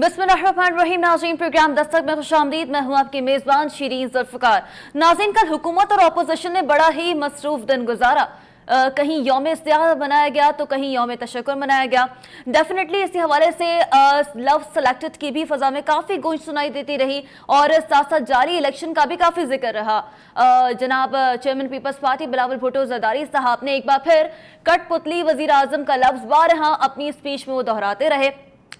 बिस्मिल्लाहिर्रहमानिर्रहीम। नाज़रीन, प्रोग्राम दस्तक में खुशामदीद। मैं हूं आपकी मेज़बान शीरीन ज़ुल्फ़िकार। नाज़रीन, कल हुकूमत और अपोजिशन ने बड़ा ही मसरूफ़ दिन गुजारा। कहीं यौम इस्तियाह मनाया गया तो कहीं यौम तशक्कुर मनाया गया। डेफिनेटली इसी हवाले से लव सेलेक्टेड की भी फ़ज़ा में काफ़ी गूंज सुनाई देती रही और साथ साथ जारी इलेक्शन का भी काफ़ी जिक्र रहा। जनाब चेयरमैन पीपल्स पार्टी बिलावल भुट्टो ज़रदारी साहब ने एक बार फिर कठपुतली वज़ीर आज़म का लफ्ज़ बारहा अपनी स्पीच में वो दोहराते रहे।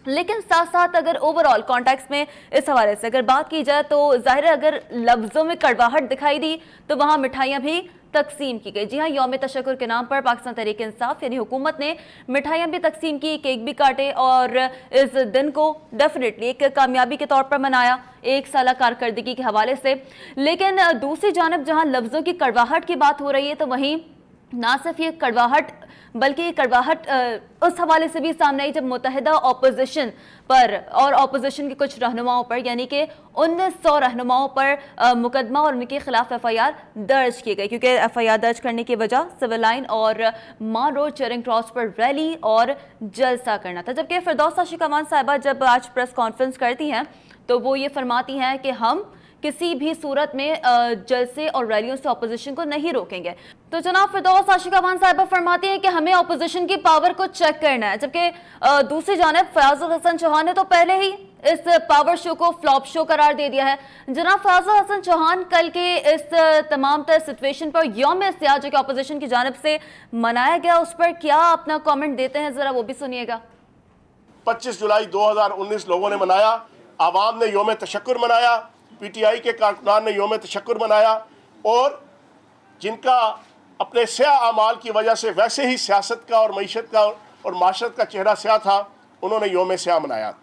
लेकिन साथ साथ अगर ओवरऑल कॉन्टेक्स्ट में इस हवाले से अगर बात की जाए तो जाहिर है अगर लफ्ज़ों में कड़वाहट दिखाई दी तो वहाँ मिठाइयाँ भी तकसीम की गई। जी हाँ, यौम तशक्कुर के नाम पर पाकिस्तान तहरीक इंसाफ यानी हुकूमत ने मिठाइयाँ भी तकसीम की, केक भी काटे और इस दिन को डेफिनेटली एक कामयाबी के तौर पर मनाया एक साल कारकर्दगी के हवाले से। लेकिन दूसरी जानब जहाँ लफ्ज़ों की कड़वाहट की बात हो रही है तो वहीं ना सिर्फ ये कड़वाहट बल्कि ये कड़वाहट उस हवाले से भी सामने आई जब मुत्तहिदा अपोजिशन पर और अपोजिशन के कुछ रहनुमाओं पर यानी कि 1900 रहनुमाओं पर मुकदमा और उनके खिलाफ FIR दर्ज की गई, क्योंकि FIR दर्ज करने की वजह सिविल लाइन और मान रोड चेयरिंग क्रॉस पर रैली और जलसा करना था। जबकि फिरदौस आशिक अमान साहिबा जब आज प्रेस कॉन्फ्रेंस करती हैं तो वो ये फरमाती हैं कि हम किसी भी सूरत में जलसे और रैलियों से अपोजिशन को नहीं रोकेंगे। तो जनाब फिरदौस आशिक अमान साहिबा फरमाती हैं कि हमें अपोजिशन की पावर को चेक करना है। जबकि दूसरी जानिब फयाजुल हसन चौहान ने तो पहले ही इस पावर शो को फ्लॉप शो करार दे दिया है। जनाब फयाजुल हसन चौहान कल के इस तमाम तर सिचुएशन पर यौम इस्तियाह जो कि अपोजिशन की जानिब से मनाया गया उस पर क्या अपना कॉमेंट देते हैं, जरा वो भी सुनिएगा। 25 जुलाई 2019 लोगों ने मनाया, आवाम ने यौम तशक्कुर मनाया, PTI के कारकुनान ने यौम तशक्कुर मनाया और जिनका अपने स्याह अमाल की वजह से वैसे ही सियासत का और मईशत का और माशरत का चेहरा स्याह था, उन्होंने यौम स्याह मनाया।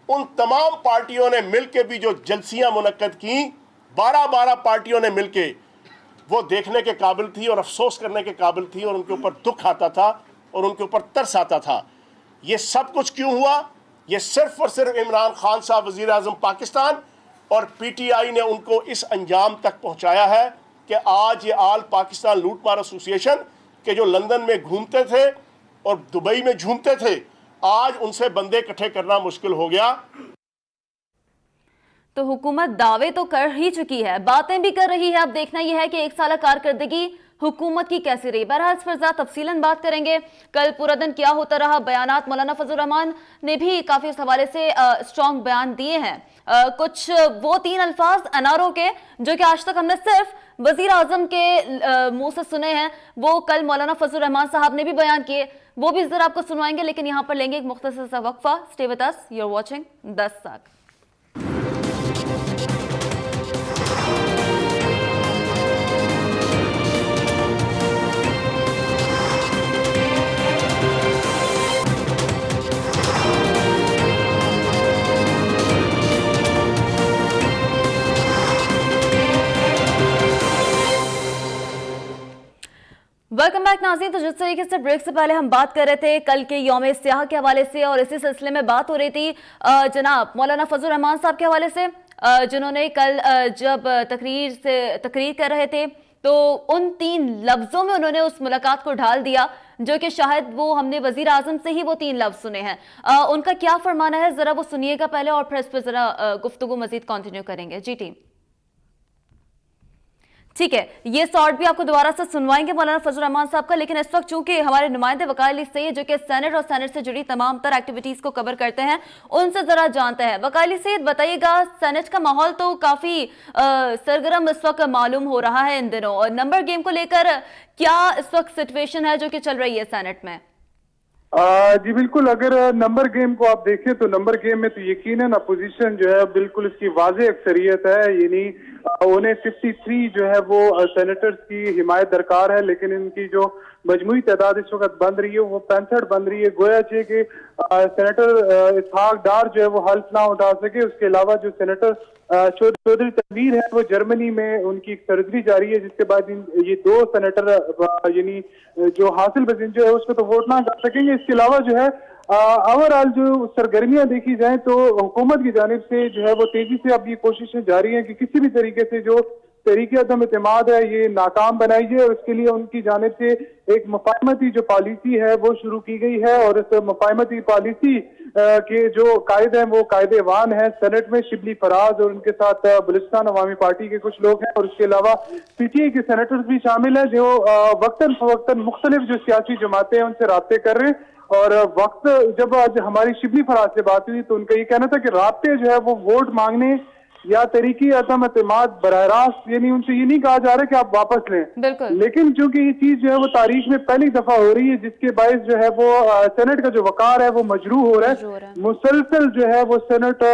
उन तमाम पार्टियों ने मिल के भी जो जलसियाँ मुनक्कद की, 12 पार्टियों ने मिल के वो देखने के काबिल थी और अफसोस करने के काबिल थी और उनके ऊपर दुख आता था और उनके ऊपर तरस आता था। ये सब कुछ क्यों हुआ? ये सिर्फ और सिर्फ इमरान खान साहब वज़ीर आज़म पाकिस्तान और PTI ने उनको इस अंजाम तक पहुंचाया है कि आज ये आल पाकिस्तान लूटमार एसोसिएशन के जो लंदन में घूमते थे और दुबई में झूमते थे, आज उनसे बंदे इकट्ठे करना मुश्किल हो गया। तो हुकूमत दावे तो कर ही चुकी है, बातें भी कर रही है। अब देखना यह है कि एक साल कारकर्दगी हुकूमत की कैसी रही। बहरहाल इस पर तफसीलन बात करेंगे। कल पूरा दिन क्या होता रहा, बयानात मौलाना फजल रहमान ने भी काफ़ी इस हवाले से स्ट्रॉन्ग बयान दिए हैं। कुछ वो 3 अल्फाज अनारों के जो कि आज तक हमने सिर्फ वजीर आजम के मुंह से सुने हैं, वो कल मौलाना फजल रहमान साहब ने भी बयान किए, वो भी जरा आपको सुनवाएंगे। लेकिन यहाँ पर लेंगे एक मुख्तसर सा वक्फा। Stay with us, you are watching Dastak. Welcome back नाज़रीन। तो जिस तरीके से ब्रेक से पहले हम बात कर रहे थे कल के यौम इस्तियाह के हवाले से और इसी सिलसिले में बात हो रही थी जनाब मौलाना फजल रहमान साहब के हवाले से, जिन्होंने कल जब तकरीर कर रहे थे तो उन 3 लफ्ज़ों में उन्होंने उस मुलाकात को ढाल दिया जो कि शायद वो हमने वजीर आजम से ही वो 3 लफ्ज़ सुने हैं। उनका क्या फरमाना है ज़रा वो सुनिएगा पहले और फिर इस पर ज़रा गुफ्तगू मज़ीद कंटिन्यू करेंगे। जी टीम, ठीक है, ये शॉर्ट भी आपको दोबारा से सुनवाएंगे मौलाना फजल रहमान साहब का। लेकिन इस वक्त चूंकि हमारे नुमाइंदे वकाइल सैयद जो कि सेनेट और सेनेट से जुड़ी तमाम तर एक्टिविटीज को कवर करते हैं, उनसे जरा जानते हैं। वकाइल सैयद बताइएगा, सेनेट का माहौल तो काफी सरगर्म इस वक्त मालूम हो रहा है इन दिनों, और नंबर गेम को लेकर क्या इस वक्त सिचुएशन है जो कि चल रही है सेनेट में? जी बिल्कुल, अगर नंबर गेम को आप देखें तो नंबर गेम में तो यकीनन अपोजिशन जो है बिल्कुल इसकी वाज़ेह अक्सरियत है, यानी उन्हें 53 जो है वो सेनेटर्स की हिमायत दरकार है, लेकिन इनकी जो मजमूई तादाद इस वक्त बन रही है वो 65 बन रही है। गोया कि सेनेटर इसहाक डार जो है वो हल्फ ना उठा सके। उसके अलावा जो सेनेटर चौधरी तनवीर है वो जर्मनी में उनकी सर्जरी जारी है, जिसके बाद ये 2 सेनेटर यानी जो हासिल वजीर है उसको तो वोट ना कर सकेंगे। इसके अलावा जो है ओवरऑल जो सरगर्मियां देखी जाए तो हुकूमत की जानिब से जो है वो तेजी से अब ये कोशिशें जारी हैं कि किसी भी तरीके से जो तरीके अदम एतमाद है ये नाकाम बनाई जाए। उसके लिए उनकी जानिब से एक मुफाहमती जो पॉलिसी है वो शुरू की गई है और इस मुफाहमती पॉलिसी के जो कायद हैं वो कायदेवान हैं सेनेट में, शिबली फराज और उनके साथ बलूचिस्तान अवामी पार्टी के कुछ लोग हैं, और उसके अलावा पीटीआई के सेनेटर्स भी शामिल हैं जो वक्तन फवक्तन मुख्तलिफ जो सियासी जमातें हैं उनसे राब्ते कर रहे हैं। और वक्त जब आज हमारी शिबली फराज से बात हुई तो उनका ये कहना था कि राब्ते जो है वो वोट मांगने या तरीकी अदम एतमाद बराह रास्त, यानी उनसे ये नहीं कहा जा रहा कि आप वापस लें, बिल्कुल। लेकिन चूंकि ये चीज जो है वो तारीख में पहली दफा हो रही है जिसके बायस जो है वो सेनेट का जो वकार है वो मजरूह हो रहा है। मुसलसल जो है वो सेनेट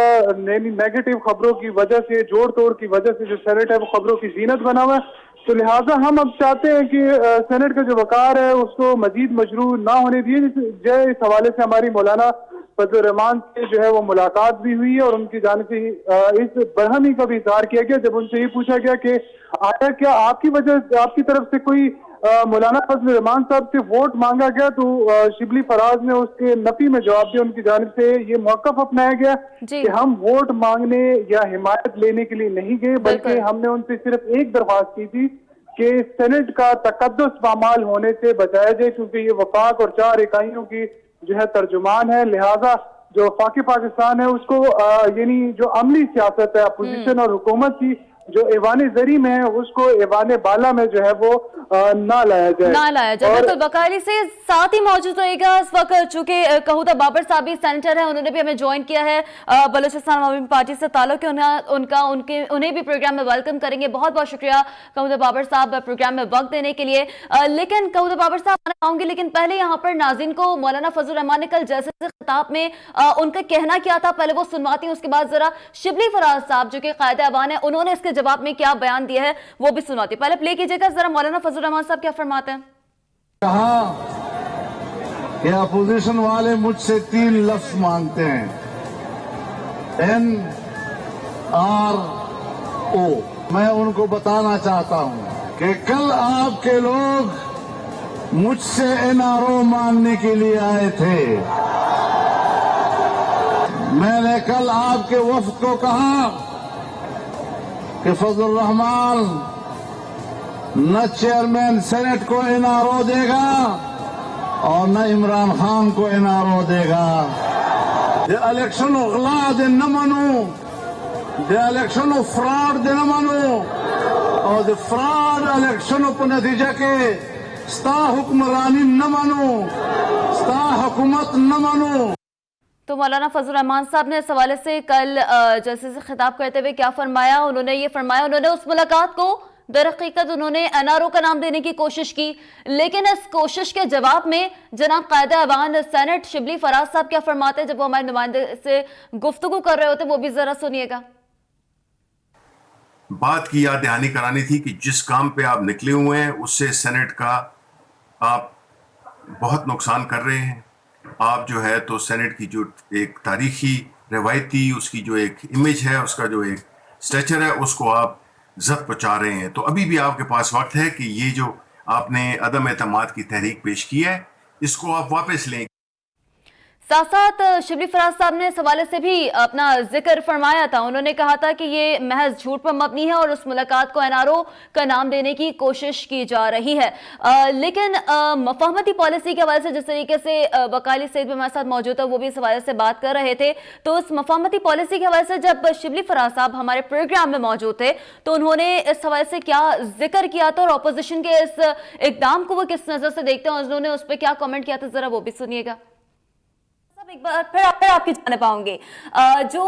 नेगेटिव खबरों की वजह से, जोड़ तोड़ की वजह से जो सेनेट है वो खबरों की जीनत बना हुआ है। तो लिहाजा हम अब चाहते हैं कि सेनेट का जो वकार है उसको मजीद मजरूह ना होने दिए। इस हवाले से हमारी मौलाना फजल रहमान से जो है वो मुलाकात भी हुई है और उनकी जानिब से इस बरहमी का भी इजहार किया गया जब उनसे ये पूछा गया कि आया क्या आपकी वजह, आपकी तरफ से कोई मौलाना फजल रहमान साहब से वोट मांगा गया, तो शिबली फराज ने उसके नफी में जवाब दिया। उनकी जानिब से ये मौकफ अपनाया गया कि हम वोट मांगने या हिमायत लेने के लिए नहीं गए, बल्कि हमने उनसे सिर्फ एक दरख्वास्त की थी कि सेनेट का तकद्दुस पामाल होने से बचाया जाए, क्योंकि ये वफाक और 4 इकाइयों की जो है तर्जुमान है। लिहाजा जो वफाकी पाकिस्तान है उसको यानी जो अमली सियासत है अपोजिशन और हुकूमत की जो ऐवान जरी में है उसको ऐवान बाला में जो है वो ना लाया जाए। बिल्कुल। वकाली से साथ ही मौजूद रहेगा इस वक्त, चूंकि कहूदा बाबर साहब भी सेनेटर है, उन्होंने भी हमें ज्वाइन किया है, बलूचिस्तान अवामी पार्टी से ताल्लुक है उन्हें भी प्रोग्राम में वेलकम करेंगे। बहुत बहुत शुक्रिया कहूदा बाबर साहब प्रोग्राम में वक्त देने के लिए। लेकिन कहूदा बाबर साहब आना चाहूंगी, लेकिन पहले यहाँ पर नाज़रीन को मौलाना फजल रहमान ने कल जैसे खिताब में उनका कहना क्या था पहले वो सुनवाती हूँ, उसके बाद जरा शिबली फराज साहब जो कि कायदे अवान है उन्होंने इसके जवाब में क्या बयान दिया है वो भी सुनवाती। पहले प्ले कीजिएगा जरा मौलाना फजल रहमान साहब क्या फरमाते हैं। कहा कि अपोजिशन वाले मुझसे 3 लफ्ज मांगते हैं, NRO। मैं उनको बताना चाहता हूं कि कल आपके लोग मुझसे NRO मांगने के लिए आए थे। मैंने कल आपके वफ्द को कहा कि फजल रहमान न चेयरमैन सेनेट को NRO देगा और न इमरान खान को NRO देगा। The election of गला दे न मानो, the election of fraud दे न मानो, और the fraud election of नतीजा के स्ता हुक्मरानी न मानो, स्ता हुकूमत न मानो। तो मौलाना फजल रहमान साहब ने इस हवाले से कल जैसे से खिताब करते हुए क्या फरमाया, उन्होंने उस मुलाकात को दरहकीकत उन्होंने NRO का नाम देने की कोशिश की, लेकिन इस कोशिश के जवाब में जनाब कायदे अवान सेनेट शिबली फराज साहब क्या फरमाते हैं जब वो हमारे नुमाइंदे से गुफ्तगू कर रहे होते, वो भी जरा सुनिएगा। बात की याद दहानी करानी थी कि जिस काम पे आप निकले हुए हैं उससे सेनेट का आप बहुत नुकसान कर रहे हैं। आप जो है तो सेनेट की जो एक तारीखी रवायती उसकी जो एक इमेज है, उसका जो एक स्ट्रेचर है, उसको आप जद पहुंचा रहे हैं। तो अभी भी आपके पास वक्त है कि ये जो आपने अदम एतमाद की तहरीक पेश की है इसको आप वापस लें। साथ साथ शिबली फराज साहब ने इस हवाले से भी अपना जिक्र फरमाया था। उन्होंने कहा था कि ये महज झूठ पर मबनी है और उस मुलाकात को NRO का नाम देने की कोशिश की जा रही है। लेकिन मफाहमती पॉलिसी के हवाले से जिस तरीके से वकाली सईद भी हमारे साथ मौजूद है वो भी इस हवाले से बात कर रहे थे, तो उस मफाहमती पॉलिसी के हवाले से जब शिबली फराज साहब हमारे प्रोग्राम में मौजूद थे तो उन्होंने इस हवाले से क्या जिक्र किया था और अपोजिशन के इस इकदाम को वो किस नजर से देखते हैं और उन्होंने उस पर क्या कमेंट किया था, जरा वो भी सुनिएगा। एक बार फिर आपकी जाने पाऊंगे। जो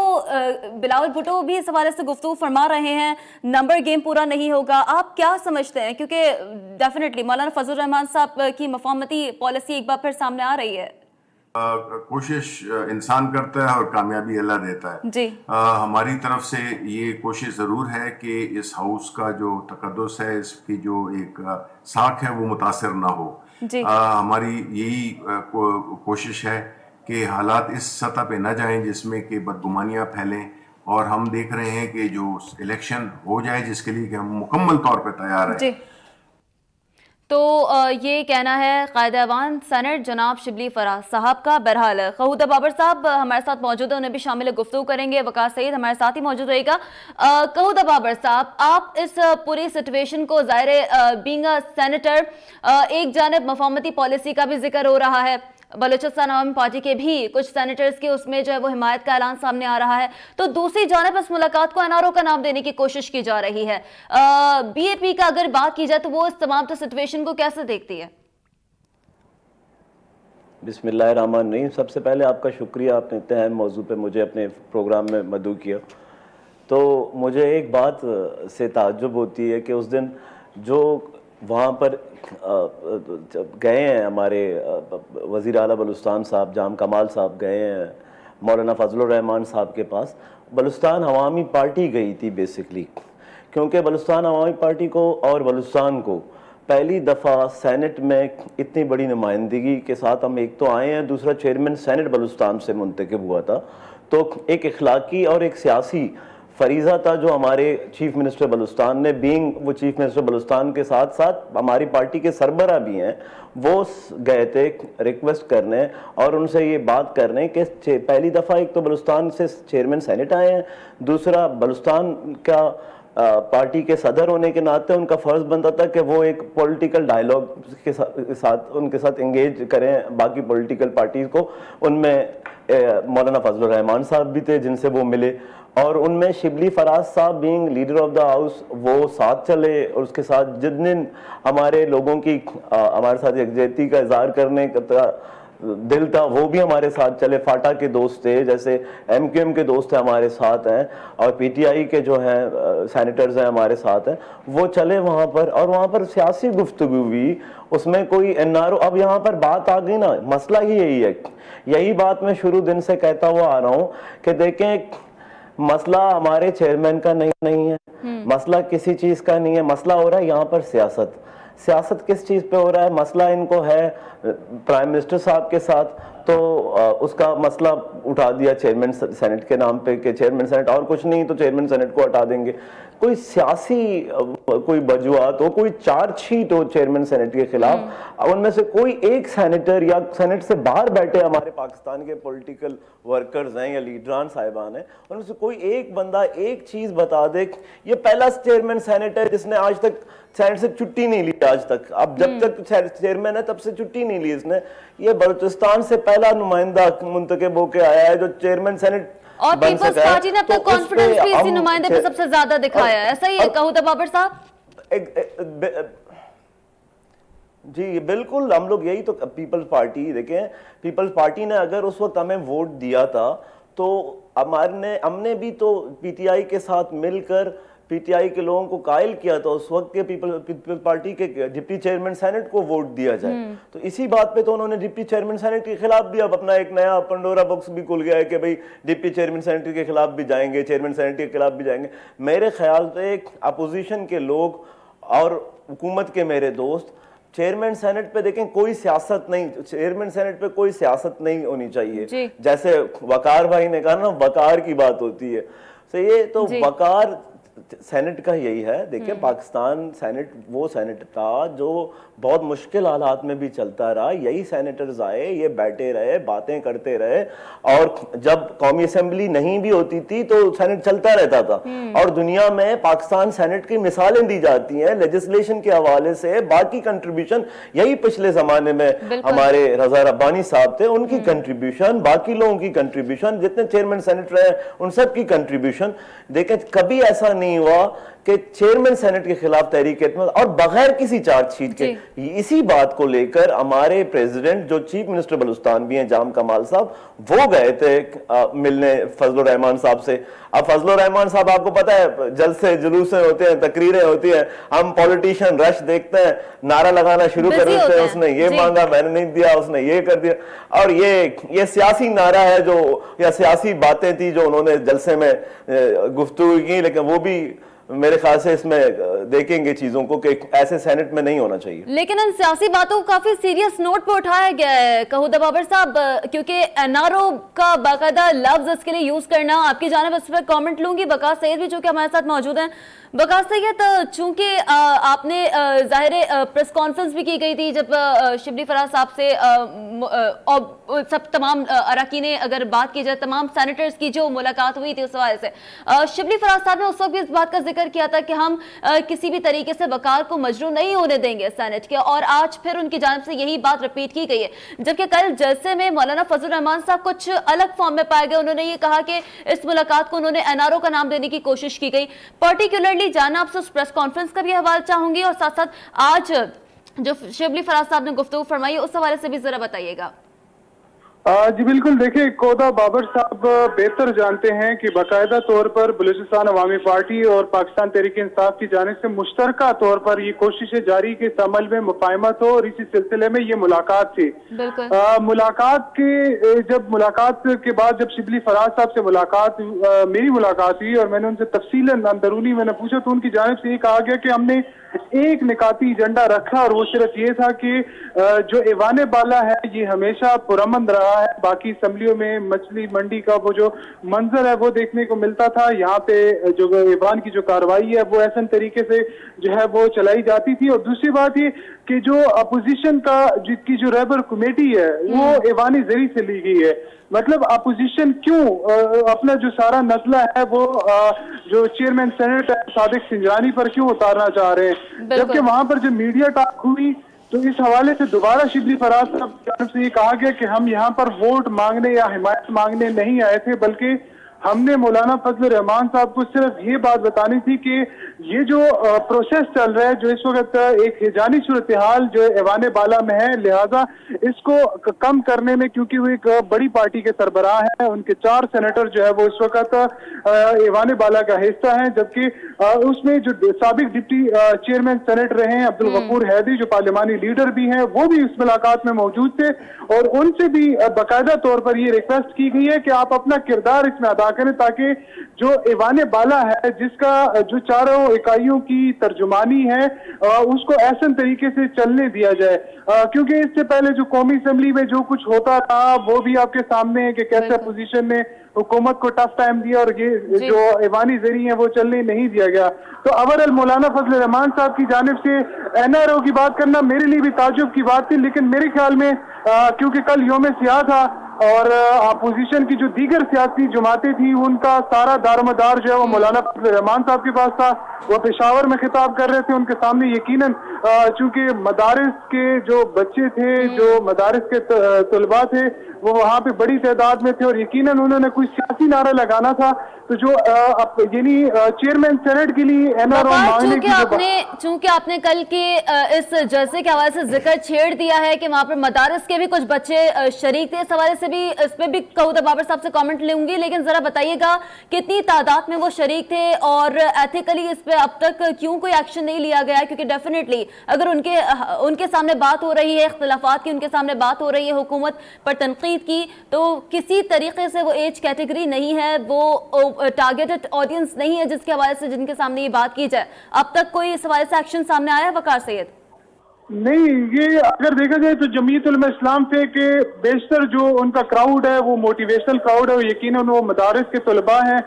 बिलावल भुट्टो भी इस हवाले से गुफ्तगू फरमा रहे हैं, नंबर गेम पूरा नहीं होगा, आप क्या समझते हैं? क्योंकि डेफिनेटली मौलाना फजल रहमान साहब की मफाहमती पॉलिसी एक बार फिर सामने आ रही है। कोशिश इंसान करता है और कामयाबी अल्लाह देता है जी। हमारी तरफ से ये कोशिश ज़रूर है कि इस हाउस का जो तकद्दुस है, इसकी जो एक साख है वो मुतासिर ना हो। हमारी यही कोशिश है कि हालात इस सतह पे न जाएं जिसमें कि बदगुमानियां फैलें, और हम देख रहे हैं कि जो इलेक्शन हो जाए जिसके लिए कि हम मुकम्मल तौर पे तैयार हैं। तो ये कहना है कायदे अवान सेनेट जनाब शिबली फराज साहब का। बहरहाल कहूदा बाबर साहब हमारे साथ मौजूद है, उन्हें भी शामिल गुफ्तगू करेंगे। वकार सईद हमारे साथ ही मौजूद रहेगा। कहूदा बाबर साहब, आप इस पूरी सिचुएशन को ज़ाहिर बीइंग अ सेनेटर, एक जानिब मफाहमती पॉलिसी का भी जिक्र हो रहा है, बलूचिस्तान आवामी पार्टी के भी कुछ सेनेटर्स की उसमें जो है वो हिमायत का ऐलान सामने आ रहा है। तो दूसरी जानब इस मुलाकात को एनआरओ का नाम देने की कोशिश की जा रही है। बीएपी का अगर बात की जाए तो वो इस तमाम सिचुएशन को कैसे देखती है? बिस्मिल्लाहिर्रहमानिर्रहीम। सबसे पहले आपका शुक्रिया, आपने इतने अहम मौजू पे मुझे अपने प्रोग्राम में मदऊ किया। तो मुझे एक बात से ताज्जुब होती है कि उस दिन जो वहाँ पर गए हैं हमारे वज़ीर आला बलूचिस्तान साहब जाम कमाल साहब गए हैं मौलाना फजलुर रहमान साहब के पास। बलूचिस्तान अवामी पार्टी गई थी बेसिकली, क्योंकि बलूचिस्तान अवामी पार्टी को और बलूचिस्तान को पहली दफ़ा सेनेट में इतनी बड़ी नुमाइंदगी के साथ हम एक तो आए हैं, दूसरा चेयरमैन सेनेट बलूचिस्तान से मुंतखब हुआ था। तो एक इखलाकी और एक सियासी फरीज़ा था जो हमारे चीफ मिनिस्टर बलूचिस्तान ने, बीइंग वो चीफ मिनिस्टर बलूचिस्तान के साथ साथ हमारी पार्टी के सरबराह भी हैं, वो गए थे रिक्वेस्ट करने और उनसे ये बात करने कि पहली दफ़ा एक तो बलूचिस्तान से चेयरमैन सेनेट आए हैं, दूसरा बलूचिस्तान का पार्टी के सदर होने के नाते उनका फ़र्ज़ बनता था कि वो एक पॉलिटिकल डायलॉग के साथ उनके साथ इंगेज करें बाकी पॉलिटिकल पार्टीज़ को। उनमें मौलाना फजलुर रहमान साहब भी थे जिनसे वो मिले, और उनमें शिबली फराज साहब being leader of the house वो साथ चले, और उसके साथ जितने हमारे लोगों की हमारे साथ यकजहती का इज़हार करने का दिल था वो भी हमारे साथ चले। फाटा के दोस्त थे, जैसे एमक्यूएम के दोस्त हैं हमारे साथ हैं, और पीटीआई के जो हैं सेनेटर्स हैं हमारे साथ हैं, वो चले वहाँ पर और वहाँ पर सियासी गुफ्तगू हुई। उसमें कोई एनआरओ, अब यहाँ पर बात आ गई ना, मसला ही यही है। यही बात मैं शुरू दिन से कहता हुआ आ रहा हूँ कि देखें, मसला हमारे चेयरमैन का नहीं है, मसला किसी चीज़ का नहीं है, मसला हो रहा है यहाँ पर सियासत किस चीज़ पे हो रहा है? मसला इनको है प्राइम मिनिस्टर साहब के साथ, तो उसका मसला उठा दिया चेयरमैन सेनेट के नाम पे कि चेयरमैन सेनेट और कुछ नहीं तो चेयरमैन सेनेट को हटा देंगे। कोई सियासी कोई वजूहात हो, कोई चार्जशीट हो चेयरमैन सेनेट के खिलाफ, उनमें से कोई एक सेनेटर या सेनेट से बाहर बैठे हमारे पाकिस्तान के पॉलिटिकल वर्कर्स हैं या लीडरान साहिबान हैं, उनमें से कोई एक बंदा एक चीज़ बता दे। ये पहला चेयरमैन सेनेट है जिसने आज तक सेनेट से छुट्टी नहीं ली आज तक। अब जब तक चेयरमैन है तब से छुट्टी नहीं ली इसने। ये बलूचिस्तान से पहला नुमाइंदा मुंतखब होके आया है जो चेयरमैन सेनेट और पीपल्स पार्टी ने अपना कॉन्फिडेंस भी इसी नुमाइंदे पे सबसे ज्यादा दिखाया है, ऐसा ही है कहूं तो बाबर साहब? जी बिल्कुल, हम लोग यही तो पीपल्स पार्टी देखें, पीपल्स पार्टी ने अगर उस वक्त हमें वोट दिया था तो हमने भी तो पीटीआई के साथ मिलकर पीटीआई के लोगों को कायल किया था उस वक्त के पीपल्स पार्टी के डिप्टी चेयरमैन सेनेट को वोट दिया जाए। तो इसी बात पे तो उन्होंने डिप्टी चेयरमैन सेनेट के खिलाफ भी अब अपना एक नया पंडोरा बॉक्स भी खुल गया है कि भाई डिप्टी चेयरमैन सेनेट के खिलाफ भी जाएंगे, चेयरमैन सेनेट के खिलाफ भी जाएंगे। मेरे ख्याल से अपोजिशन के लोग और हुकूमत के मेरे दोस्त, चेयरमैन सेनेट पे देखें कोई सियासत नहीं, चेयरमैन सेनेट पे कोई सियासत नहीं होनी चाहिए। जैसे वकार भाई ने कहा ना, वकार की बात होती है, तो ये तो वकार सेनेट का यही है। देखिए पाकिस्तान सेनेट वो सेनेट था जो बहुत मुश्किल हालात में भी चलता रहा। यही सेनेटर्स आए, ये बैठे रहे, बातें करते रहे, और जब कौमी असेंबली नहीं भी होती थी तो सेनेट चलता रहता था। और दुनिया में पाकिस्तान सेनेट की मिसालें दी जाती हैं लेजिस्लेशन के हवाले से। बाकी कंट्रीब्यूशन यही पिछले जमाने में हमारे रजा रब्बानी साहब थे, उनकी कंट्रीब्यूशन, बाकी लोगों की कंट्रीब्यूशन, जितने चेयरमैन सेनेट रहे उन सब की कंट्रीब्यूशन। देखें कभी ऐसा नहीं हुआ कि चेयरमैन सेनेट के खिलाफ तहरीक एतमाद और बगैर किसी चार्जशीट के। इसी बात को लेकर हमारे प्रेसिडेंट जो चीफ मिनिस्टर बलूचिस्तान भी हैं जाम कमाल साहब, वो गए थे मिलने फजलुर रहमान साहब से। अब फजलुर रहमान साहब आपको पता है जलसे जुलूसें होते हैं, तकरीरें होती हैं, हम पॉलिटिशियन रश देखते हैं, नारा लगाना शुरू कर देते हैं, उसने ये मांगा मैंने नहीं दिया, उसने ये कर दिया। और ये सियासी नारा है जो, या सियासी बातें थी जो उन्होंने जलसे में गुफ्तगू की, लेकिन वो भी मेरे ख्याल से इसमें देखेंगे चीजों को कि ऐसे सेनेट में नहीं होना चाहिए। लेकिन इन सियासी बातों को काफी सीरियस नोट पर उठाया गया है कहूदा बाबर साहब, क्योंकि एनआरओ का बाकायदा लफ्ज इसके लिए यूज करना, आपकी जानिब इस पर कमेंट लूंगी। वकार सैयद भी जो कि हमारे साथ मौजूद हैं, वकार सैयद, चूंकि आपने ज़ाहिर प्रेस कॉन्फ्रेंस भी की गई थी जब शिबली फराज साहब से और सब तमाम अरकान, अगर बात की जाए तमाम सेनेटर्स की जो मुलाकात हुई थी उस हवाले से शिबली फराज साहब ने उस वक्त भी इस बात का जिक्र किया था कि हम किसी भी तरीके से वकार को मजरू नहीं होने देंगे सेनेट के, और आज फिर उनकी जानिब से यही बात रिपीट की गई है। जबकि कल जलसे में मौलाना फजल रहमान साहब कुछ अलग फॉर्म में पाए गए। उन्होंने ये कहा कि इस मुलाकात को उन्होंने एनआरओ का नाम देने की कोशिश की गई। पर्टिकुलरली जानना आपसे उस प्रेस कॉन्फ्रेंस का भी हवाला चाहूंगी, और साथ साथ आज जो शिबली फराज साहब ने गुफ्तगू फरमाई उस हवाले से भी जरा बताइएगा। जी बिल्कुल, देखिए कोदा बाबर साहब बेहतर जानते हैं कि बाकायदा तौर पर बलूचिस्तान अवामी पार्टी और पाकिस्तान तहरीक इंसाफ की जानिब से मुश्तरका तौर पर ये कोशिशें जारी कि इस अमल में मुफाहमत हो, और इसी सिलसिले में ये मुलाकात थी। मुलाकात के बाद जब शिबली फराज साहब से मेरी मुलाकात हुई और मैंने उनसे तफसीलन अंदरूनी मैंने पूछा, तो उनकी जानिब से ये कहा गया कि हमने एक निकाती एजेंडा रखा, और वो सिर्फ ये था कि जो ऐवान बाला है ये हमेशा पुरअमन रहा है। बाकी असम्बलियों में मछली मंडी का वो जो मंजर है वो देखने को मिलता था, यहाँ पे जो ऐवान की जो कार्रवाई है वो ऐसे तरीके से जो है वो चलाई जाती थी। और दूसरी बात ये कि जो अपोजिशन का जिसकी जो रेबर कमेटी है वो ऐवानी जरी से ली गई है। मतलब अपोजिशन क्यों अपना जो सारा नजला है वो जो चेयरमैन सेनेट सादिक सिंजानी पर क्यों उतारना चाह रहे हैं, जबकि वहां पर जो मीडिया टॉक हुई तो इस हवाले से दोबारा शिबली फराज साहब की तरफ से ये कहा गया कि हम यहाँ पर वोट मांगने या हिमायत मांगने नहीं आए थे, बल्कि हमने मौलाना फजल रहमान साहब को सिर्फ ये बात बतानी थी कि ये जो प्रोसेस चल रहा है, जो इस वक्त एक हिजानी सूरत हाल जो ऐवान बाला में है, लिहाजा इसको कम करने में, क्योंकि वो एक बड़ी पार्टी के सरबराह है, उनके 4 सेनेटर जो है वो इस वक्त ऐवान बाला का हिस्सा है, जबकि उसमें जो साबिक डिप्टी चेयरमैन सेनेट रहे हैं अब्दुल गफूर हैदी, जो पार्लिमानी लीडर भी हैं, वो भी इस मुलाकात में मौजूद थे, और उनसे भी बाकायदा तौर पर ये रिक्वेस्ट की गई है कि आप अपना किरदार इसमें अदा करें, ताकि जो ऐवान बाला है जिसका जो चारों इकाइयों की तर्जुमानी है उसको ऐसे तरीके से चलने दिया जाए, क्योंकि इससे पहले जो कौमी असेंबली में जो कुछ होता था वो भी आपके सामने है कि कैसे अपोजिशन ने हुकूमत को टफ टाइम दिया, और ये जो ऐवानी जरिए है वो चलने नहीं दिया गया। तो अवरल मौलाना फजल रहमान साहब की जानिब से एनआरओ की बात करना मेरे लिए भी ताजुब की बात थी, लेकिन मेरे ख्याल में क्योंकि कल यौम सियाह था और अपोजिशन की जो दीगर सियासी जमातें थी उनका सारा दारोमदार जो है वो मौलाना फजल रहमान साहब के पास था, वो पेशावर में खिताब कर रहे थे, उनके सामने यकीनन चूंकि मदारिस के जो बच्चे थे, जो मदारिस के तलबा थे वो वहाँ पे बड़ी तादाद में थे, और यकीनन उन्होंने कोई सियासी नारा लगाना था, तो जो यानी चेयरमैन सेनेट के लिए एनआरओ मांगने की चूंकि आपने कल के इस जलसे के हवाले से जिक्र छेड़ दिया है कि वहाँ पर मदारिस के भी कुछ बच्चे शरीक थे, इस हवाले से भी इस पे भी कहूदा बाबर साहब से कमेंट लूंगी, लेकिन जरा बताइएगा कितनी तादाद में वो शरीक थे और एथिकली इस पे अब तक क्यों कोई एक्शन नहीं लिया गया? क्योंकि डेफिनेटली अगर उनके सामने बात हो रही है इख्तिलाफात की, उनके सामने बात हो रही है हुकूमत पर तनकीद की, तो किसी तरीके से वो एज कैटेगरी नहीं है, वो टारगेटेड ऑडियंस नहीं है जिसके हवाले से जिनके सामने ये बात की जाए। अब तक कोई इस हवाले से एक्शन सामने आया है वकार सैयद? नहीं, ये अगर देखा जाए तो जमीयत उलमा इस्लाम से के बेशतर जो उनका क्राउड है वो मोटिवेशनल क्राउड है, यकीनन वो मदारिस के तलबा हैं,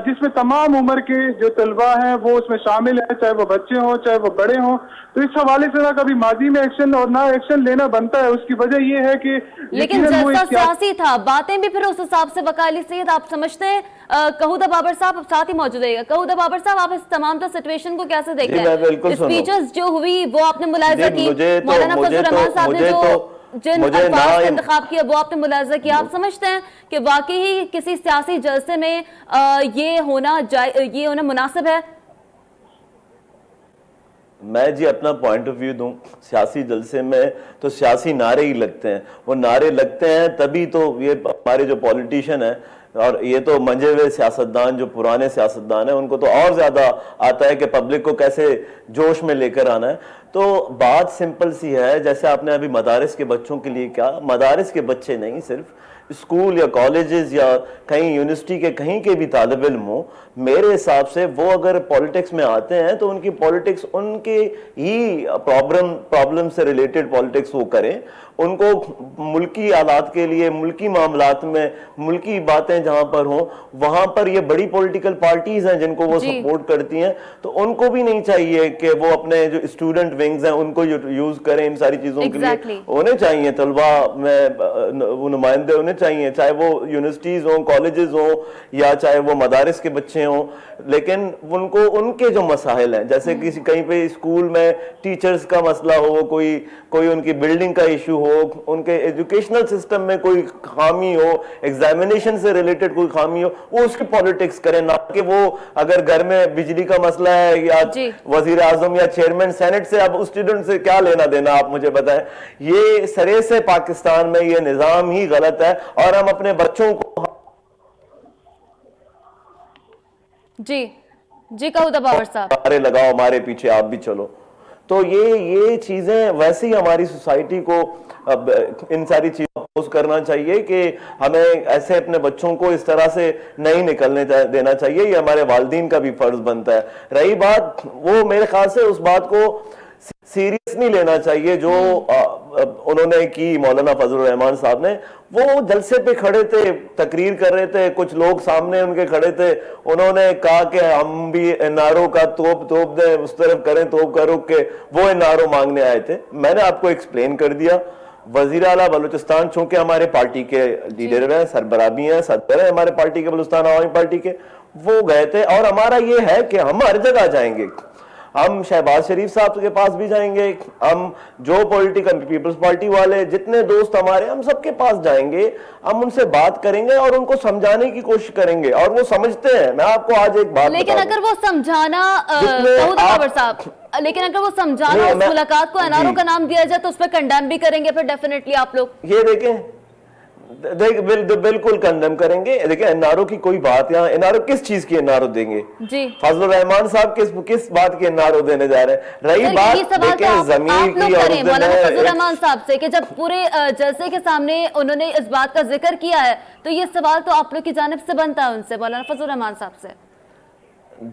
जिसमें तमाम उम्र के जो तलबा हैं वो उसमें शामिल है, चाहे वो बच्चे हों चाहे वो बड़े हों। तो इस हवाले से ना कभी माजी में एक्शन और ना एक्शन लेना बनता है, उसकी वजह ये है कि लेकिन जैसा सियासी था बातें भी फिर उस हिसाब से वकाली सैयद आप समझते हैं। कहूदा बाबर साहब साथ ही मौजूद रहेगा। कहूदा बाबर साहब, आप इस तमाम सिचुएशन को कैसे देखते हैं? स्पीचेस जो हुई वो आपने मुलाहिजा की, मौलाना फजल रहमान साहब ने जो जिन अल्फाज का इंतखाब किया वो आपने मुलाहिजा किया, आप समझते हैं कि वाकई ही किसी सियासी जलसे में ये होना मुनासिब है? मैं जी अपना पॉइंट ऑफ व्यू दूं, सियासी जलसे में तो सियासी नारे ही लगते हैं, वो नारे लगते हैं तभी तो ये हमारे जो पॉलिटिशियन है और ये तो मंजे हुए सियासतदान जो पुराने सियासतदान हैं उनको तो और ज्यादा आता है कि पब्लिक को कैसे जोश में लेकर आना है। تو بات سمپل سی ہے، جیسے آپ نے ابھی مدارس کے بچوں کے لیے کہا، مدارس کے بچے نہیں، صرف اسکول یا کالجز یا کہیں یونیورسٹی کے کہیں کے بھی طالب علم ہوں، میرے حساب سے وہ اگر پالیٹکس میں آتے ہیں تو ان کی پالیٹکس ان کے ہی پرابلم سے ریلیٹڈ پالیٹکس وہ کریں. ان کو ملکی حالات کے لیے، ملکی معاملات میں، ملکی باتیں جہاں پر ہوں وہاں پر یہ بڑی پولیٹیکل پارٹیز ہیں جن کو وہ سپورٹ کرتی ہیں، تو ان کو بھی نہیں چاہیے کہ وہ اپنے جو اسٹوڈنٹ ونگز ہیں ان کو یوز کریں ان ساری چیزوں کے لیے. ہونے چاہیے طلباء میں وہ نمائندے ہونے چاہیے، چاہے وہ یونیورسٹیز ہوں، کالجز ہوں، یا چاہے وہ مدارس کے بچے ہوں، لیکن ان کو ان کے جو مسائل ہیں، جیسے کہیں پہ اسکول میں ٹیچرز کا مسئلہ ہو، کوئی ان کی بلڈنگ کا ایشو ہو، ان کے ایجوکیشنل سسٹم میں کوئی خامی ہو، ایگزامینیشن سے ریلیٹڈ کوئی خامی ہو، وہ اس کی پالیٹکس کریں، نہ کہ وہ اگر گھر میں بجلی کا مسئلہ ہے یا وزیر اعظم یا چیئرمین سینٹ سے، اب اسٹوڈنٹ سے کیا لینا دینا آپ مجھے بتائیں. یہ سرے سے پاکستان میں یہ نظام ہی غلط ہے، اور ہم اپنے بچوں کو جی کہو دباور صاحب، ہمارے لگاؤ، ہمارے پیچھے آپ بھی چلو. تو یہ چیزیں ویسے ہی ہماری سوسائٹی کو اب ان ساری چیزوں کو اپوز کرنا چاہیے کہ ہمیں ایسے اپنے بچوں کو اس طرح سے نہیں نکلنے دینا چاہیے. یہ ہمارے والدین کا بھی فرض بنتا ہے. رہی بات، وہ میرے خیال سے اس بات کو سیریس نہیں لینا چاہیے جو انہوں نے کی، مولانا فضل الرحمان صاحب نے. وہ جلسے پہ کھڑے تھے، تقریر کر رہے تھے، کچھ لوگ سامنے ان کے کھڑے تھے، انہوں نے کہا کہ ہم بھی این آر او کا توپ دیں، اس طرف کریں توپ کا رخ، کے وہ این آر او مانگنے آئے تھے. میں نے آپ کو ایکسپلین کر دیا. وزیر اعلیٰ بلوچستان چونکہ ہمارے پارٹی کے لیڈر ہیں، سربراہ بھی ہیں، صدر ہیں ہمارے پارٹی کے، بلوچستان عوامی پارٹی کے، وہ گئے تھے. اور ہمارا یہ ہے کہ ہم ہر جگہ جائیں گے. ہم شہباز شریف صاحب کے پاس بھی جائیں گے، ہم جو پولیٹیکل پیپلز پارٹی والے جتنے دوست ہمارے، ہم سب کے پاس جائیں گے، ہم ان سے بات کریں گے اور ان کو سمجھانے کی کوشش کریں گے، اور وہ سمجھتے ہیں. میں آپ کو آج ایک بات لیکن اگر وہ سمجھانا لیکن اگر وہ سمجھانا اس ملاقات کو این آر او کا نام دیا جائے تو اس پہ کنڈیم بھی کریں گے پھر ڈیفینیٹلی آپ لوگ. یہ دیکھیں بالکل کنڈیم کریں گے. دیکھیں این آر او کی کوئی بات، یہاں این آر او کس چیز کی این آر او دیں گے؟ فضل الرحمان صاحب کس بات کی این آر او دینے جا رہے ہیں؟ رہی بات دیکھیں ضمیر کی، اور مولانا فضل الرحمان صاحب سے کہ جب پورے جلسے کے سامنے انہوں نے اس بات کا ذکر کیا ہے تو یہ سوال تو آپ لوگ کی جانب سے بنتا ہے ان سے، مولانا فضل الرحمان صاحب سے.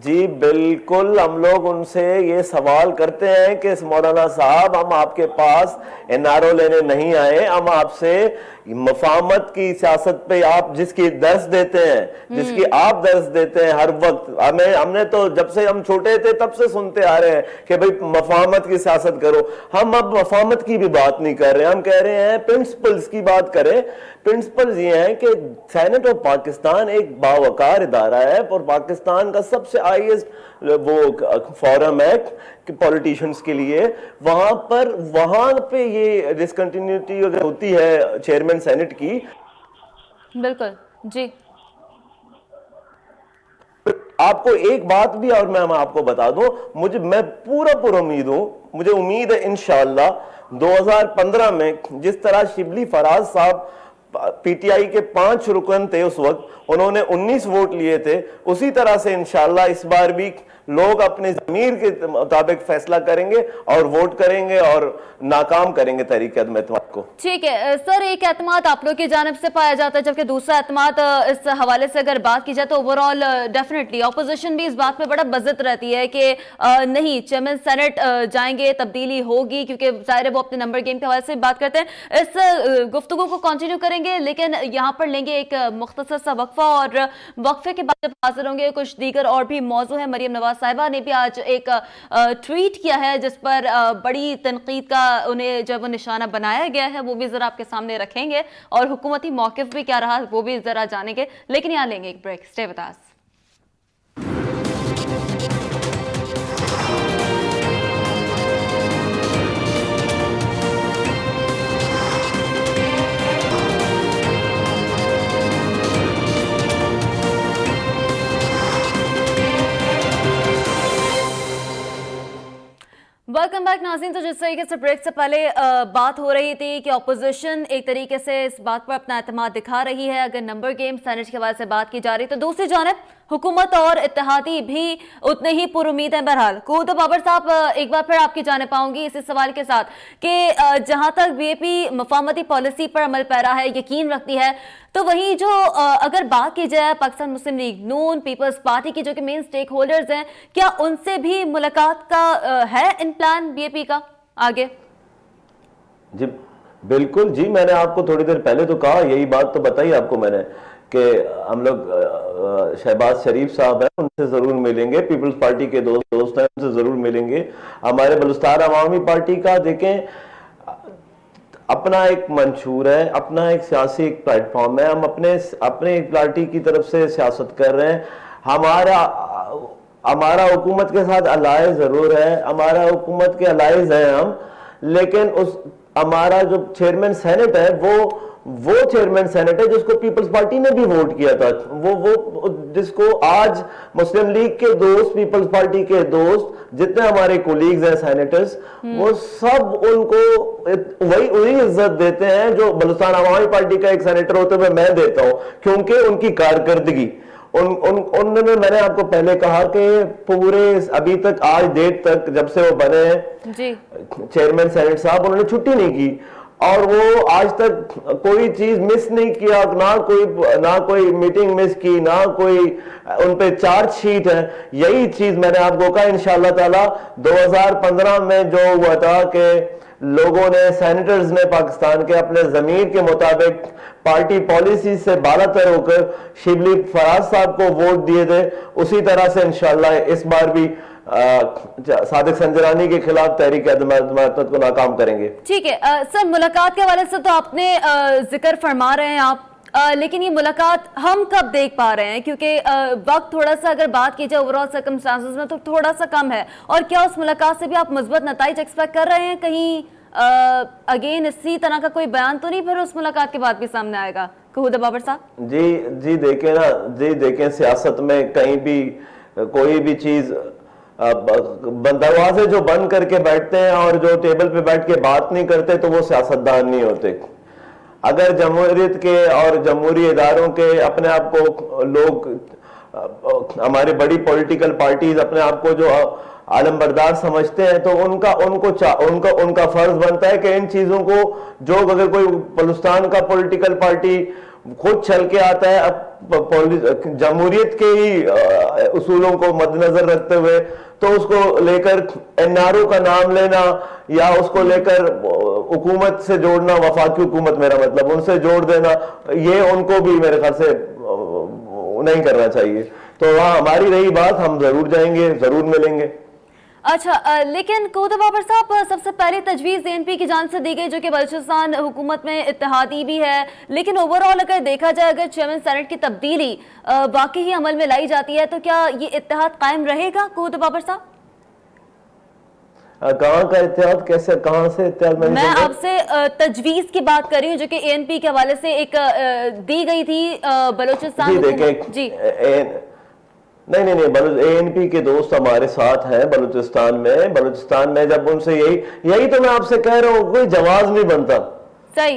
جی بالکل، ہم لوگ ان سے یہ سوال کرتے ہیں کہ مولانا صاحب ہم آپ کے پاس این آر او لینے نہیں آئے، ہم آپ سے مفاہمت کی سیاست پہ آپ جس کی درس دیتے ہیں، جس کی آپ درس دیتے ہیں ہر وقت، ہم نے تو جب سے ہم چھوٹے تھے تب سے سنتے آ رہے ہیں کہ بھئی مفاہمت کی سیاست کرو. ہم اب مفاہمت کی بھی بات نہیں کر رہے، ہم کہہ رہے ہیں پرنسپلز کی بات کریں. پرنسپلز یہ ہیں کہ سینٹ آف پاکستان ایک باوقار ادارہ ہے، اور پاکستان کا سب سے ہائیسٹ وہ فورم ہے کہ پولیٹیشنز کے لیے. وہاں پہ یہ ڈسکنٹینیوٹی اگر ہوتی ہے چیئرمین سینٹ کی، بالکل جی. آپ کو ایک بات بھی اور میں آپ کو بتا دوں، میں پورا امید ہوں، مجھے امید ہے انشاءاللہ 2015 میں جس طرح شبلی فراز صاحب پی ٹی آئی کے 5 رکن تھے اس وقت، انہوں نے 19 ووٹ لیے تھے، اسی طرح سے انشاءاللہ اس بار بھی لوگ اپنے ضمیر کے مطابق فیصلہ کریں گے اور ووٹ کریں گے اور ناکام کریں گے تحریک عدم اعتماد کو. ٹھیک ہے سر، ایک اعتماد آپ لوگ کی جانب سے پایا جاتا ہے، جبکہ دوسرا اعتماد اس حوالے سے اگر بات کی جائے تو اوورآل ڈیفینیٹلی اپوزیشن بھی اس بات پہ بڑا بزت رہتی ہے کہ نہیں چیئرمین سینٹ جائیں گے، تبدیلی ہوگی، کیونکہ ظاہر ہے وہ اپنے نمبر گیم کے حوالے سے بات کرتے ہیں. اس گفتگو کو کنٹینیو کریں گے، لیکن یہاں پر لیں گے ایک مختصر سا وقفہ، اور وقفے کے بعد جب حاضر ہوں گے کچھ دیگر اور بھی موضوع ہیں. مریم نواز صاحبہ نے بھی آج ایک ٹویٹ کیا ہے جس پر بڑی تنقید کا انہیں جب نشانہ بنایا گیا ہے، وہ بھی ذرا آپ کے سامنے رکھیں گے، اور حکومتی موقف بھی کیا رہا وہ بھی ذرا جانیں گے. لیکن یہاں لیں گے ایک break. Stay with us. Welcome back ناظرین. تو جس طریقے سے بریک سے پہلے بات ہو رہی تھی کہ اپوزیشن ایک طریقے سے اس بات پر اپنا اعتماد دکھا رہی ہے اگر نمبر گیم سینٹ کے حوالے سے بات کی جا رہی، تو دوسری جانب हुकूमत और इत्तेहादी भी उतने ही पुरुमीद हैं। बहरहाल कूद बाबर साहब, एक बार फिर आपकी जाने पाऊंगी इसी सवाल के साथ कि जहां तक बीएपी मफामती पॉलिसी पर अमल पैरा है, यकीन रखती है, तो वहीं जो अगर बात की जाए पाकिस्तान मुस्लिम लीग नून, पीपल्स पार्टी की जो कि मेन स्टेक होल्डर्स हैं, क्या उनसे भी मुलाकात का है इन प्लान बीएपी का आगे? जी बिल्कुल जी, मैंने आपको थोड़ी देर पहले तो कहा, यही बात तो बताई आपको मैंने कि हम लोग शहबाज शरीफ साहब हैं, उनसे ज़रूर मिलेंगे, पीपल्स पार्टी के दोस्त हैं, उनसे ज़रूर मिलेंगे। हमारे बलूचिस्तान अवामी पार्टी का देखें अपना एक मंशूर है, अपना एक सियासी एक प्लेटफॉर्म है, हम अपने एक पार्टी की तरफ से सियासत कर रहे हैं। हमारा हुकूमत के साथ अलाय ज़रूर है, हमारा हुकूमत के अलाइज हैं हम, लेकिन हमारा जो चेयरमैन सेनेट है वो चेयरमैन सेनेट है जिसको पीपल्स पार्टी ने भी वोट किया था, वो जिसको आज मुस्लिम लीग के दोस्त, पीपल्स पार्टी के दोस्त जितने हमारे कोलीग्स हैं सेनेटर्स, वो सब उनको वही इज्जत देते हैं जो बलूचिस्तान अवामी पार्टी का एक सेनेटर होते हुए मैं देता हूं, क्योंकि उनकी कारकर्दगी उन्होंने, मैंने आपको पहले कहा कि पूरे अभी तक आज डेट तक जब से वो बने हैं चेयरमैन सेनेट साहब, उन्होंने छुट्टी नहीं की और वो आज तक कोई चीज मिस नहीं किया, ना कोई मीटिंग मिस की, ना कोई उन पे चार्जशीट है। यही चीज मैंने आपको कहा इंशाअल्लाह ताला 2015 में जो हुआ था कि लोगों ने, सेनेटर्स ने पाकिस्तान के अपने ज़मीर के मुताबिक पार्टी पॉलिसी से बालातर होकर शिबली फराज साहब को वोट दिए थे, उसी तरह से इंशाअल्लाह इस बार भी सादिक संजरानी के खिलाफ तहरीक अदम को नाकाम करेंगे। ठीक है सर, मुलाकात के हवाले से तो आपने जिक्र फरमा रहे हैं आप, लेकिन ये मुलाकात हम कब देख पा रहे हैं, क्योंकि वक्त थोड़ा सा अगर बात की जाए ओवरऑल सर्कमस्टांसेस में तो थोड़ा सा कम है, और क्या उस मुलाकात से भी आप मुस्बत नताइज एक्सपेक्ट कर रहे हैं? कहीं अगेन इसी तरह का कोई बयान तो नहीं फिर उस मुलाकात के बाद भी सामने आएगा? कूद बाबर साहब जी देखें सियासत में कहीं भी कोई भी चीज दरवाजे जो बंद करके बैठते हैं और जो टेबल पे बैठ के बात नहीं करते तो वो सियासतदान नहीं होते। अगर जमहूरियत के और जमहूरी इदारों के अपने आप को लोग, हमारी बड़ी पॉलिटिकल पार्टीज अपने आप को जो आलमबरदार समझते हैं, तो उनका फर्ज बनता है कि इन चीजों को, जो अगर कोई बलूचिस्तान का पॉलिटिकल पार्टी खुद चल के आता है जमहूरियत के ही उसूलों को मद्देनजर रखते हुए, तो उसको लेकर एनआरओ का नाम लेना या उसको लेकर हुकूमत से जोड़ना, वफाकी हुकूमत मेरा मतलब, उनसे जोड़ देना, ये उनको भी मेरे ख्याल से नहीं करना चाहिए। तो वहाँ हमारी रही बात, हम जरूर जाएंगे, जरूर मिलेंगे। अच्छा, लेकिन कूद बाबर साहब, सबसे पहले तजवीज़ एएनपी की जान से दी गई जो कि बलूचिस्तान हुकूमत में इत्तेहादी भी है, लेकिन ओवरऑल अगर देखा जाए, अगर चेयरमैन सेनेट की तब्दीली वाकई ही अमल में लाई जाती है, तो क्या ये इत्तेहाद कायम रहेगा? कूद बाबर साहब कहाँ का इत्तेहाद, कैसे, कहाँ से इत्तेहाद? मैं आपसे तजवीज़ की बात कर रही हूँ जो कि एएनपी के हवाले से एक दी गई थी बलूचिस्तान जी नहीं एएनपी के दोस्त हमारे साथ हैं बलूचिस्तान में जब उनसे यही तो मैं आपसे कह रहा हूँ, कोई जवाब नहीं बनता। सही,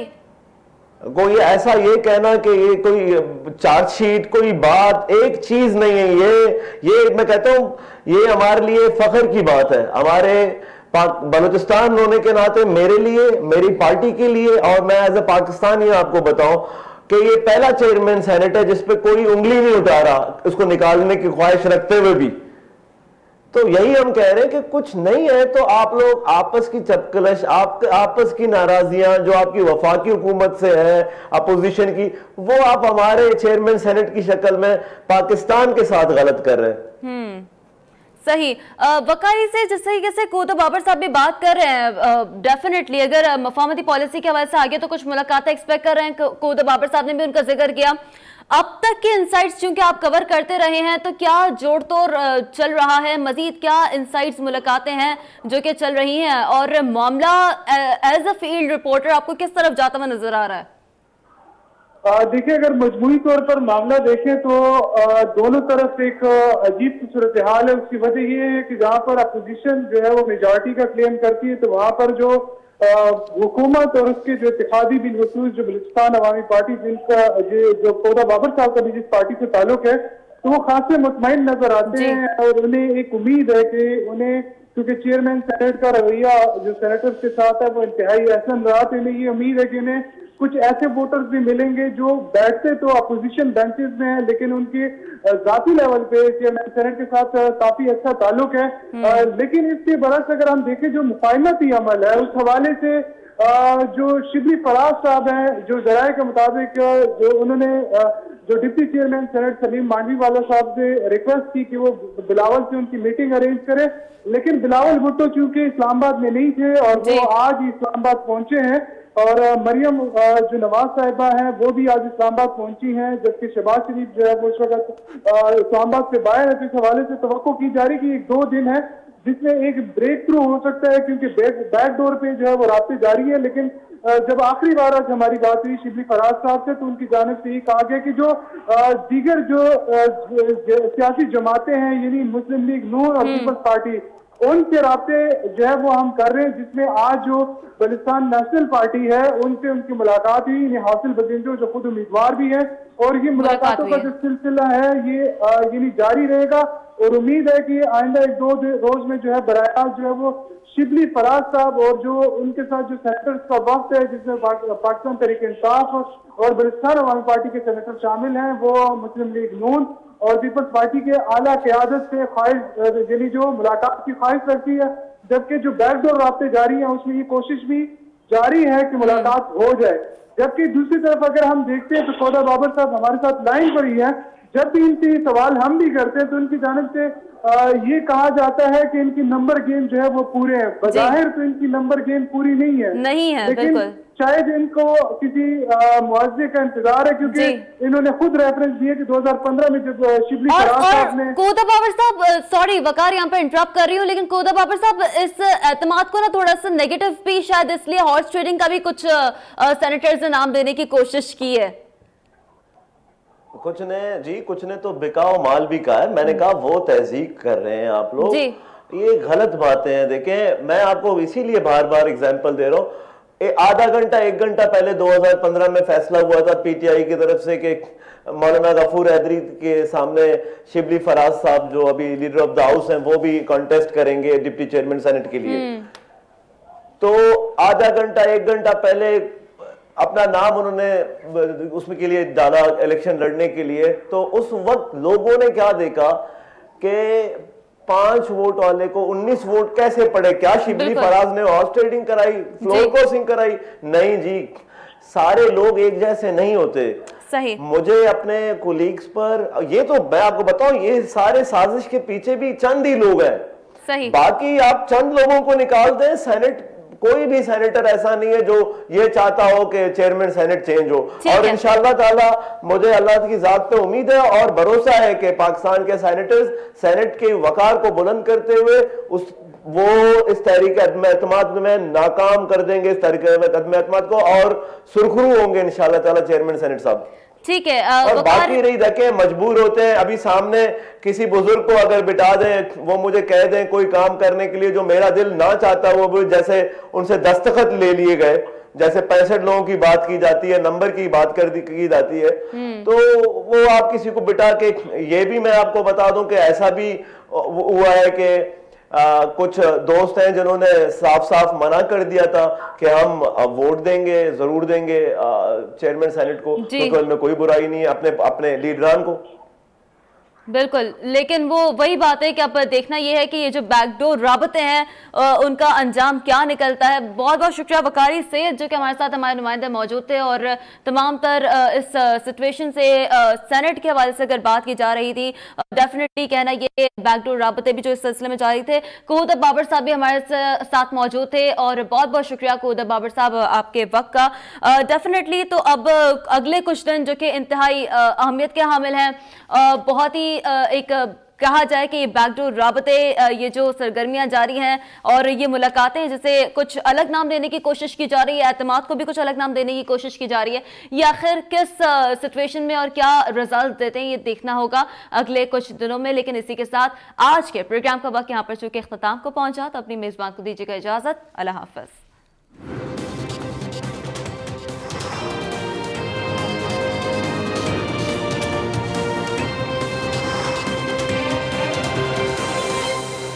कोई ऐसा ये कहना कि ये कोई चार्जशीट, कोई बात, एक चीज नहीं है ये मैं कहता हूँ ये हमारे लिए फख्र की बात है, हमारे बलूचिस्तान होने के नाते, मेरे लिए, मेरी पार्टी के लिए, और मैं एज ए पाकिस्तानी आपको बताऊं कि ये पहला चेयरमैन सेनेट है जिसपे कोई उंगली नहीं उठा रहा उसको निकालने की ख्वाहिश रखते हुए भी। तो यही हम कह रहे हैं कि कुछ नहीं है तो आप लोग आपस की चपकलश, आपस की नाराजियां जो आपकी वफाकी हुकूमत से है, अपोजिशन की, वो आप हमारे चेयरमैन सेनेट की शक्ल में पाकिस्तान के साथ गलत कर रहे हैं। सही, वकाई से जिस तरीके से कूद बाबर साहब भी बात कर रहे हैं, डेफिनेटली अगर मफामती पॉलिसी के हवाले से आगे तो कुछ मुलाकातें एक्सपेक्ट कर रहे हैं। कूद बाबर साहब ने भी उनका जिक्र किया। अब तक के इंसाइट्स चूंकि आप कवर करते रहे हैं, तो क्या जोड़ तोड़ चल रहा है, मजीद क्या इंसाइट्स, मुलाकातें हैं जो कि चल रही हैं, और मामला एज अ फील्ड रिपोर्टर आपको किस तरफ जाता हुआ नजर आ रहा है? देखिए, अगर मजमूई तौर पर मामला देखें तो दोनों तरफ एक अजीब सी सूरत हाल है। उसकी वजह ये है कि जहाँ पर अपोजिशन जो है वो मेजॉरिटी का क्लेम करती है, तो वहाँ पर जो हुकूमत और उसके जो इत्तेहादी बिलखसूस जो बलूचिस्तान अवामी पार्टी, जिनका जो कूद बाबर साहब का भी जिस पार्टी से ताल्लुक है, تو وہ خاصے مطمئن نظر آتے ہیں اور انہیں ایک امید ہے کہ انہیں کیونکہ چیئرمین سینٹ کا رویہ جو سینیٹر کے ساتھ ہے وہ انتہائی احسن رہا، تو انہیں یہ امید ہے کہ انہیں کچھ ایسے ووٹرز بھی ملیں گے جو بیٹھتے تو اپوزیشن بینچز میں ہیں لیکن ان کے ذاتی لیول پہ چیئرمین سینٹ کے ساتھ کافی اچھا تعلق ہے، لیکن اس کے برعکس اگر ہم دیکھیں جو مفاہمتی عمل ہے اس حوالے سے جو شبلی فراز صاحب ہیں، جو ذرائع کے مطابق جو انہوں نے جو ڈپٹی چیئرمین سینٹ سلیم مانوی والا صاحب سے ریکویسٹ کی کہ وہ بلاول سے ان کی میٹنگ ارینج کرے، لیکن بلاول بھٹو چونکہ اسلام آباد میں نہیں تھے اور وہ آج ہی اسلام آباد پہنچے ہیں، اور مریم جو نواز صاحبہ ہیں وہ بھی آج اسلام آباد پہنچی ہیں، جبکہ شہباز شریف جو ہے وہ اس وقت اسلام آباد سے باہر ہے۔ تو اس حوالے سے توقع کی جا رہی کہ 1-2 دن ہے جس میں ایک بریک تھرو ہو سکتا ہے، کیونکہ بیک ڈور پہ جو ہے وہ رابطے جاری ہے، لیکن جب آخری بار آج ہماری بات ہوئی شبلی فراز صاحب سے تو ان کی جانب سے یہ کہا گیا کہ جو دیگر جو سیاسی جماعتیں ہیں یعنی مسلم لیگ نون اور پیپلز پارٹی، ان کے رابطے جو ہے وہ ہم کر رہے ہیں، جس میں آج جو بلوچستان نیشنل پارٹی ہے ان سے ان کی ملاقات ہوئی، انہیں حاصل بجنجو جو خود امیدوار بھی ہیں، اور یہ ملاقاتوں کا جو سلسلہ ہے یہ یعنی جاری رہے گا، اور امید ہے کہ آئندہ 1-2 روز میں جو ہے براہ راست جو ہے وہ شبلی فراز صاحب اور جو ان کے ساتھ جو سینیٹرز کا وقت ہے جس میں پاکستان تحریک انصاف اور بلوچستان عوامی پارٹی کے سینیٹر شامل ہیں، وہ مسلم لیگ نون اور پیپلز پارٹی کے اعلیٰ قیادت سے خواہش یعنی جو ملاقات کی خواہش رکھتی ہے، جبکہ جو بیک ڈور رابطے جاری ہیں اس میں یہ کوشش بھی جاری ہے کہ ملاقات ہو جائے۔ جبکہ دوسری طرف اگر ہم دیکھتے ہیں تو خدا بابر صاحب ہمارے ساتھ لائن پر ہی ہے، جب بھی ان سے یہ سوال ہم بھی کرتے ہیں تو ان کی جانب سے یہ کہا جاتا ہے کہ ان کی نمبر گیم جو ہے وہ پورے ہیں، بظاہر تو ان کی نمبر گیم پوری نہیں ہے، لیکن شاید ان کو کسی معاوضے کا انتظار ہے، کیونکہ انہوں نے خود ریفرنس دیا کہ 2015 میں جب شبلی فراز صاحب نے کودا بابر صاحب، سوری وقار یہاں پہ انٹرپٹ کر رہی ہوں، لیکن کودا بابر صاحب اس اعتماد کو نا تھوڑا سا نیگیٹو بھی شاید اس لیے ہارس ٹریڈنگ کا بھی کچھ سینیٹرز نے نام دینے کی کوشش کی ہے۔ کچھ نے تو بکاؤ مال بھی کہا ہے، میں نے کہا وہ تہذیب کر رہے ہیں آپ لوگ، یہ غلط باتیں ہیں۔ دیکھیں میں آپ کو اسی لیے بار بار اگزامپل دے رہا ہوں، آدھا گھنٹہ 1 گھنٹہ پہلے 2015 میں فیصلہ ہوا تھا پی ٹی آئی کی طرف سے کہ مولانا غفور حیدری کے سامنے شبلی فراز صاحب جو ابھی لیڈر آف دا ہاؤس ہیں وہ بھی کانٹیسٹ کریں گے ڈپٹی چیئرمین سینٹ کے لیے، تو آدھا گھنٹہ 1 گھنٹہ پہلے اپنا نام انہوں نے اس میں کے لیے ڈالا الیکشن لڑنے کے لیے، تو اس وقت لوگوں نے کیا دیکھا کہ 5 ووٹ والے کو 19 ووٹ کیسے پڑے؟ کیا شبلی فراز نے ہارس ٹریڈنگ کرائی، فلور کراسنگ کرائی؟ نہیں جی، سارے لوگ ایک جیسے نہیں ہوتے۔ مجھے اپنے کولیگز پر یہ تو میں آپ کو بتاؤں، یہ سارے سازش کے پیچھے بھی چند ہی لوگ ہیں، باقی آپ چند لوگوں کو نکال دیں، سینٹ کوئی بھی سینیٹر ایسا نہیں ہے جو یہ چاہتا ہو کہ چیئرمین سینٹ چینج ہو، اور انشاءاللہ تعالی مجھے اللہ کی ذات پہ امید ہے اور بھروسہ ہے کہ پاکستان کے سینیٹرز سینٹ کے وقار کو بلند کرتے ہوئے وہ اس تحریک عدم اعتماد میں ناکام کر دیں گے، اس تحریک عدم اعتماد کو، اور سرخرو ہوں گے انشاءاللہ تعالی چیئرمین سینٹ صاحب۔ ٹھیک ہے، اور باقی رہی دیکھیں مجبور ہوتے ہیں، ابھی سامنے کسی بزرگ کو اگر بٹھا دیں، وہ مجھے کہہ دیں کوئی کام کرنے کے لیے جو میرا دل نہ چاہتا، وہ بھی جیسے ان سے دستخط لے لیے گئے، جیسے 65 لوگوں کی بات کی جاتی ہے، نمبر کی بات کی جاتی ہے، تو وہ آپ کسی کو بٹھا کے، یہ بھی میں آپ کو بتا دوں کہ ایسا بھی ہوا ہے کہ کچھ دوست ہیں جنہوں نے صاف صاف منع کر دیا تھا کہ ہم ووٹ دیں گے، ضرور دیں گے چیئرمین سینٹ کو، کیونکہ ان میں کوئی برائی نہیں ہے اپنے لیڈران کو۔ بالکل، لیکن وہ وہی بات ہے کہ اب دیکھنا یہ ہے کہ یہ جو بیک ڈور رابطے ہیں ان کا انجام کیا نکلتا ہے۔ بہت بہت شکریہ وقاری سید جو کہ ہمارے ساتھ ہمارے نمائندے موجود تھے، اور تمام تر اس سچویشن سے سینٹ کے حوالے سے اگر بات کی جا رہی تھی، ڈیفینیٹلی کہنا یہ بیک ڈور رابطے بھی جو اس سلسلے میں جاری تھے۔ کودا بابر صاحب بھی ہمارے ساتھ موجود تھے، اور بہت بہت شکریہ کودا بابر صاحب آپ کے وقت کا۔ ڈیفینیٹلی تو اب اگلے کچھ دن جو کہ انتہائی اہمیت کے حامل ہیں، بہت ہی ایک کہا جائے کہ یہ بیک ڈور رابطے، یہ جو سرگرمیاں جاری ہیں اور یہ ملاقاتیں جسے کچھ الگ نام دینے کی کوشش کی جا رہی ہے، اعتماد کو بھی کچھ الگ نام دینے کی کوشش کی جا رہی ہے، یہ آخر کس سچویشن میں اور کیا رزلٹ دیتے ہیں یہ دیکھنا ہوگا اگلے کچھ دنوں میں۔ لیکن اسی کے ساتھ آج کے پروگرام کا وقت یہاں پر چونکہ اختتام کو پہنچا، تو اپنی میزبان کو دیجیے گا اجازت، اللہ حافظ۔